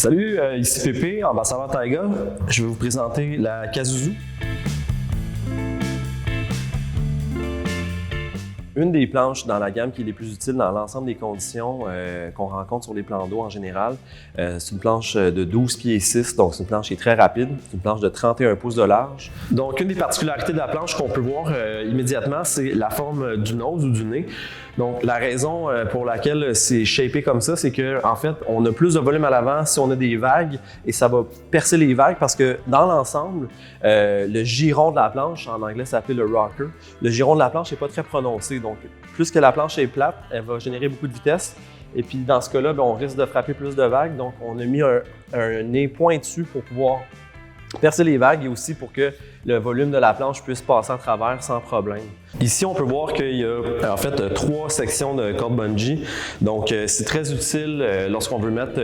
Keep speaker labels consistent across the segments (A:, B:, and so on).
A: Salut, ici Pépé, ambassadeur Taiga. Je vais vous présenter la Casuzu. Une des planches dans la gamme qui est les plus utiles dans l'ensemble des conditions qu'on rencontre sur les plans d'eau en général. C'est une planche de 12 pieds 6, donc c'est une planche qui est très rapide. C'est une planche de 31 pouces de large. Donc une des particularités de la planche qu'on peut voir immédiatement, c'est la forme du nose ou du nez. Donc la raison pour laquelle c'est shapé comme ça, c'est que en fait, on a plus de volume à l'avant si on a des vagues et ça va percer les vagues parce que dans l'ensemble, le giron de la planche, en anglais ça s'appelle le rocker, le giron de la planche n'est pas très prononcé. Donc plus que la planche est plate, elle va générer beaucoup de vitesse. Et puis dans ce cas-là, on risque de frapper plus de vagues. Donc on a mis un nez pointu pour pouvoir percer les vagues et aussi pour que le volume de la planche puisse passer à travers sans problème. Ici, on peut voir qu'il y a en fait 3 sections de corde bungee. Donc, c'est très utile lorsqu'on veut mettre,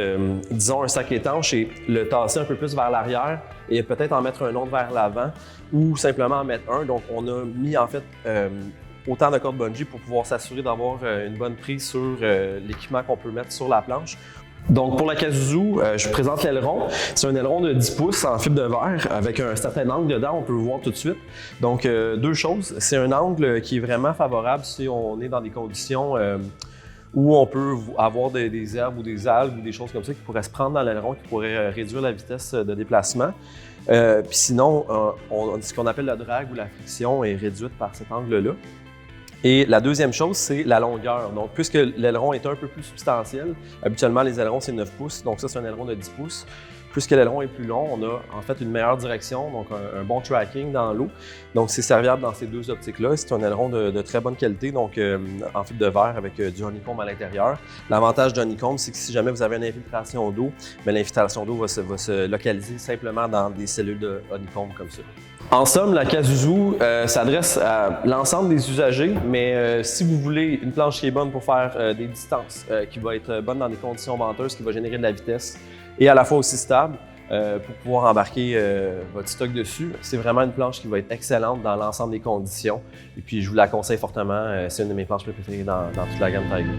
A: disons, un sac étanche et le tasser un peu plus vers l'arrière et peut-être en mettre un autre vers l'avant ou simplement en mettre un. Donc, on a mis en fait autant de corde bungee pour pouvoir s'assurer d'avoir une bonne prise sur l'équipement qu'on peut mettre sur la planche. Donc pour la Casuzu, je vous présente l'aileron. C'est un aileron de 10 pouces en fibre de verre avec un certain angle dedans, on peut le voir tout de suite. Donc deux choses, c'est un angle qui est vraiment favorable si on est dans des conditions où on peut avoir des herbes ou des algues ou des choses comme ça qui pourraient se prendre dans l'aileron, qui pourraient réduire la vitesse de déplacement. Puis sinon, ce qu'on appelle le drag ou la friction est réduite par cet angle-là. Et la deuxième chose, c'est la longueur. Donc, puisque l'aileron est un peu plus substantiel, habituellement les ailerons c'est 9 pouces, donc ça c'est un aileron de 10 pouces. Plus que l'aileron est plus long, on a en fait une meilleure direction, donc un bon tracking dans l'eau. Donc c'est serviable dans ces deux optiques-là. C'est un aileron de très bonne qualité, donc en fibre de verre avec du honeycomb à l'intérieur. L'avantage du honeycomb, c'est que si jamais vous avez une infiltration d'eau, l'infiltration d'eau va se localiser simplement dans des cellules de honeycomb comme ça. En somme, la Casuzu s'adresse à l'ensemble des usagers, mais si vous voulez une planche qui est bonne pour faire des distances, qui va être bonne dans des conditions venteuses, qui va générer de la vitesse et à la fois aussi stable pour pouvoir embarquer votre stock dessus, c'est vraiment une planche qui va être excellente dans l'ensemble des conditions. Et puis, je vous la conseille fortement, c'est une de mes planches préférées dans toute la gamme Taiga.